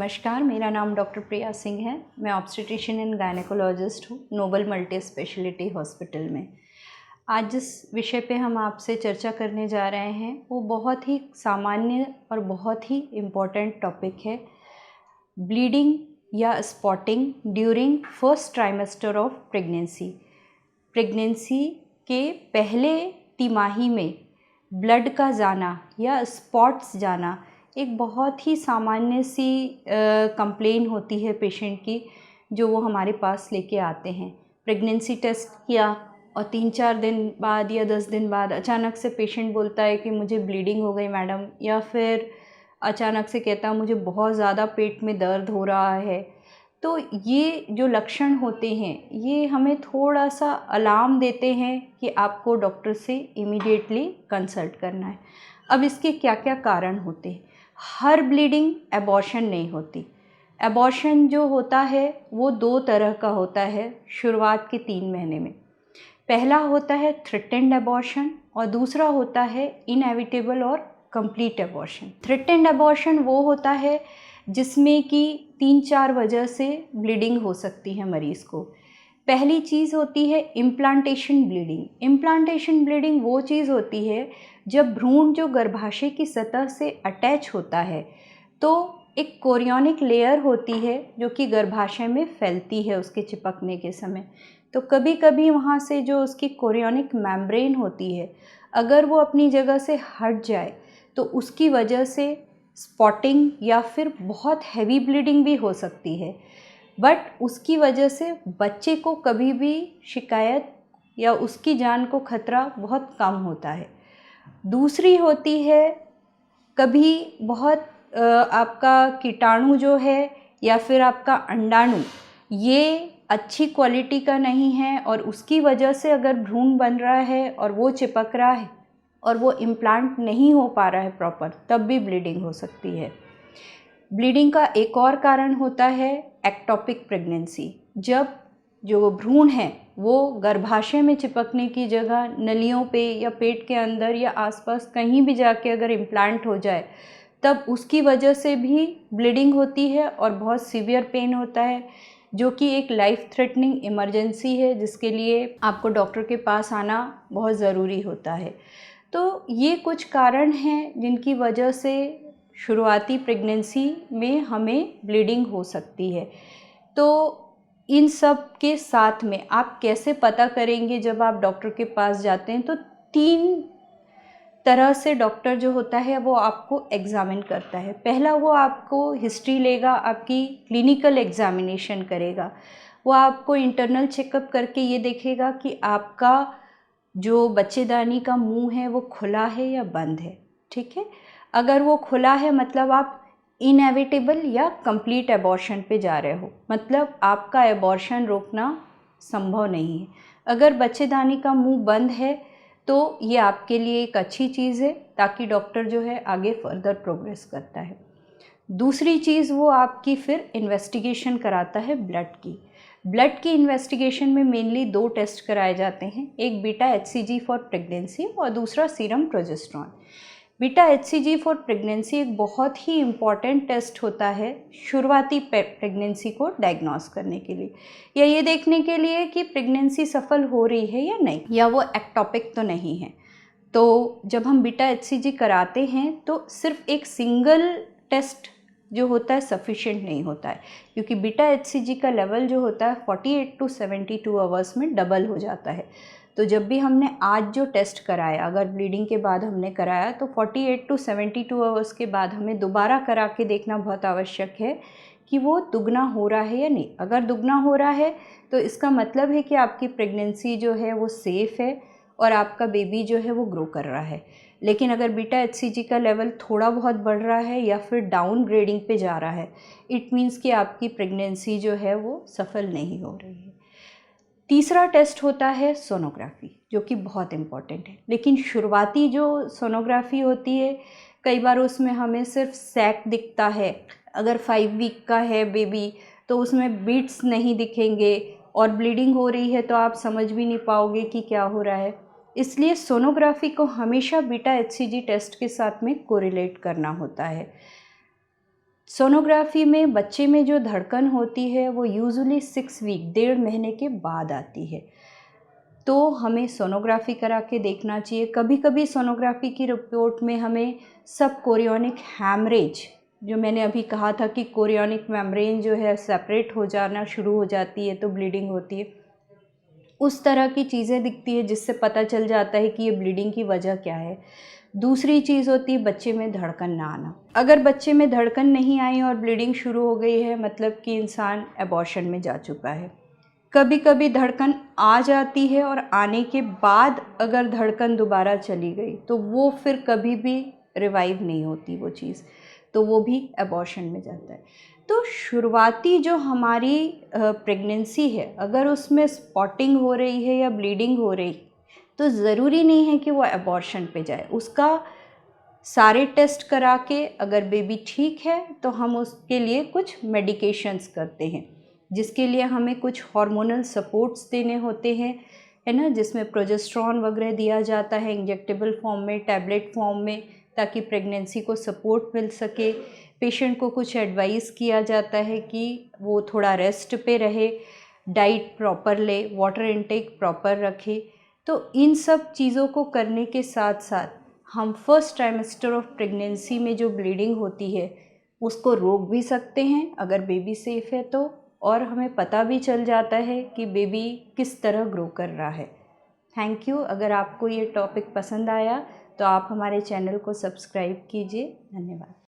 नमस्कार, मेरा नाम डॉक्टर प्रिया सिंह है। मैं ऑब्स्टेट्रिशियन एंड गायनेकोलॉजिस्ट हूँ नोबल मल्टी स्पेशलिटी हॉस्पिटल में। आज जिस विषय पे हम आपसे चर्चा करने जा रहे हैं वो बहुत ही सामान्य और बहुत ही इम्पॉर्टेंट टॉपिक है, ब्लीडिंग या spotting during first trimester of pregnancy. Pregnancy के पहले तिमाही में ब्लड का जाना या स्पॉट्स जाना एक बहुत ही सामान्य सी कंप्लेन होती है पेशेंट की, जो वो हमारे पास लेके आते हैं। प्रेगनेंसी टेस्ट किया और 3-4 दिन बाद या 10 दिन बाद अचानक से पेशेंट बोलता है कि मुझे ब्लीडिंग हो गई मैडम, या फिर अचानक से कहता है मुझे बहुत ज़्यादा पेट में दर्द हो रहा है। तो ये जो लक्षण होते हैं ये हमें थोड़ा सा अलार्म देते हैं कि आपको डॉक्टर से इमीडिएटली कंसल्ट करना है। अब इसके क्या क्या कारण होते हैं। हर ब्लीडिंग एबॉर्शन नहीं होती। एबॉर्शन जो होता है वो 2 तरह का होता है शुरुआत के 3 महीने में। पहला होता है थ्रेटेंड एबॉर्शन और दूसरा होता है इनएविटेबल और कंप्लीट एबॉर्शन। थ्रेटेंड एबॉर्शन वो होता है जिसमें कि 3-4 वजह से ब्लीडिंग हो सकती है मरीज़ को। पहली चीज़ होती है इम्प्लांटेशन ब्लीडिंग। इम्प्लांटेशन ब्लीडिंग वो चीज़ होती है जब भ्रूण जो गर्भाशय की सतह से अटैच होता है तो एक कोरियोनिक लेयर होती है जो कि गर्भाशय में फैलती है उसके चिपकने के समय। तो कभी कभी वहाँ से जो उसकी कोरियोनिक मेम्ब्रेन होती है अगर वो अपनी जगह से हट जाए तो उसकी वजह से स्पॉटिंग या फिर बहुत हैवी ब्लीडिंग भी हो सकती है, बट उसकी वजह से बच्चे को कभी भी शिकायत या उसकी जान को खतरा बहुत कम होता है। दूसरी होती है कभी बहुत आपका कीटाणु जो है या फिर आपका अंडाणु ये अच्छी क्वालिटी का नहीं है और उसकी वजह से अगर भ्रूण बन रहा है और वो चिपक रहा है और वो इम्प्लांट नहीं हो पा रहा है प्रॉपर, तब भी ब्लीडिंग हो सकती है। ब्लीडिंग का एक और कारण होता है एक्टोपिक प्रेगनेंसी। जब जो भ्रूण है वो गर्भाशय में चिपकने की जगह नलियों पे या पेट के अंदर या आसपास कहीं भी जाके अगर इम्प्लांट हो जाए तब उसकी वजह से भी ब्लीडिंग होती है और बहुत सीवियर पेन होता है, जो कि एक लाइफ थ्रेटनिंग इमरजेंसी है जिसके लिए आपको डॉक्टर के पास आना बहुत ज़रूरी होता है। तो ये कुछ कारण हैं जिनकी वजह से शुरुआती प्रेगनेंसी में हमें ब्लीडिंग हो सकती है। तो इन सब के साथ में आप कैसे पता करेंगे जब आप डॉक्टर के पास जाते हैं, तो 3 तरह से डॉक्टर जो होता है वो आपको एग्ज़ामिन करता है। पहला वो आपको हिस्ट्री लेगा, आपकी क्लिनिकल एग्ज़ामिनेशन करेगा। वो आपको इंटरनल चेकअप करके ये देखेगा कि आपका जो बच्चेदानी का मुंह है वो खुला है या बंद है। ठीक है, अगर वो खुला है मतलब आप इनएविटेबल या कंप्लीट एबॉर्शन पे जा रहे हो, मतलब आपका एबॉर्शन रोकना संभव नहीं है। अगर बच्चेदानी का मुंह बंद है तो ये आपके लिए एक अच्छी चीज़ है, ताकि डॉक्टर जो है आगे फर्दर प्रोग्रेस करता है। दूसरी चीज़ वो आपकी फिर इन्वेस्टिगेशन कराता है ब्लड की। ब्लड की इन्वेस्टिगेशन में मेनली 2 टेस्ट कराए जाते हैं, एक बीटा HCG फॉर प्रेगनेंसी और दूसरा serum progesterone. Beta HCG for pregnancy एक बहुत ही इम्पॉर्टेंट टेस्ट होता है शुरुआती प्रेगनेंसी को डायग्नोस करने के लिए, या ये देखने के लिए कि प्रेगनेंसी सफल हो रही है या नहीं, या वो एक्टोपिक तो नहीं है। तो जब हम बीटा HCG कराते हैं तो सिर्फ एक सिंगल टेस्ट जो होता है सफिशिएंट नहीं होता है, क्योंकि बीटा HCG का लेवल जो होता है 48 to 72 आवर्स में डबल हो जाता है। तो जब भी हमने आज जो टेस्ट कराया, अगर ब्लीडिंग के बाद हमने कराया, तो 48 to 72 आवर्स के बाद हमें दोबारा करा के देखना बहुत आवश्यक है कि वो दुगना हो रहा है या नहीं। अगर दुगना हो रहा है तो इसका मतलब है कि आपकी प्रेगनेंसी जो है वो सेफ़ है और आपका बेबी जो है वो ग्रो कर रहा है। लेकिन अगर बीटा HCG का लेवल थोड़ा बहुत बढ़ रहा है या फिर डाउन ग्रेडिंग पे जा रहा है, इट मीन्स कि आपकी प्रेगनेंसी जो है वो सफल नहीं हो रही है। तीसरा टेस्ट होता है सोनोग्राफी, जो कि बहुत इम्पॉर्टेंट है। लेकिन शुरुआती जो सोनोग्राफी होती है कई बार उसमें हमें सिर्फ सैक दिखता है। अगर 5 वीक का है बेबी तो उसमें बीट्स नहीं दिखेंगे और ब्लीडिंग हो रही है तो आप समझ भी नहीं पाओगे कि क्या हो रहा है। इसलिए सोनोग्राफी को हमेशा बीटा HCG टेस्ट के साथ में कोरिलेट करना होता है। सोनोग्राफी में बच्चे में जो धड़कन होती है वो यूजुअली 6 वीक, 1.5 महीने के बाद आती है, तो हमें सोनोग्राफी करा के देखना चाहिए। कभी कभी सोनोग्राफी की रिपोर्ट में हमें सब कोरियोनिक हैमरेज, जो मैंने अभी कहा था कि कोरियोनिक मेम्ब्रेन जो है सेपरेट हो जाना शुरू हो जाती है तो ब्लीडिंग होती है, उस तरह की चीज़ें दिखती है जिससे पता चल जाता है कि ये ब्लीडिंग की वजह क्या है। दूसरी चीज़ होती है बच्चे में धड़कन ना आना। अगर बच्चे में धड़कन नहीं आई और ब्लीडिंग शुरू हो गई है, मतलब कि इंसान एबॉर्शन में जा चुका है। कभी कभी धड़कन आ जाती है और आने के बाद अगर धड़कन दोबारा चली गई तो वो फिर कभी भी रिवाइव नहीं होती वो चीज़, तो वो भी एबॉर्शन में जाता है। तो शुरुआती जो हमारी प्रेगनेंसी है, अगर उसमें स्पॉटिंग हो रही है या ब्लीडिंग हो रही, तो ज़रूरी नहीं है कि वो एबॉर्शन पे जाए। उसका सारे टेस्ट करा के अगर बेबी ठीक है तो हम उसके लिए कुछ मेडिकेशंस करते हैं, जिसके लिए हमें कुछ हार्मोनल सपोर्ट्स देने होते हैं, है ना, जिसमें प्रोजेस्टेरॉन वगैरह दिया जाता है इंजेक्टेबल फॉर्म में, टैबलेट फॉर्म में, ताकि प्रेगनेंसी को सपोर्ट मिल सके। पेशेंट को कुछ एडवाइस किया जाता है कि वो थोड़ा रेस्ट पे रहे, डाइट प्रॉपर ले, वाटर इनटेक प्रॉपर रखे। तो इन सब चीज़ों को करने के साथ साथ हम फर्स्ट ट्राइमेस्टर ऑफ प्रेगनेंसी में जो ब्लीडिंग होती है उसको रोक भी सकते हैं अगर बेबी सेफ़ है तो, और हमें पता भी चल जाता है कि बेबी किस तरह ग्रो कर रहा है। Thank you. अगर आपको ये टॉपिक पसंद आया तो आप हमारे चैनल को सब्सक्राइब कीजिए। धन्यवाद।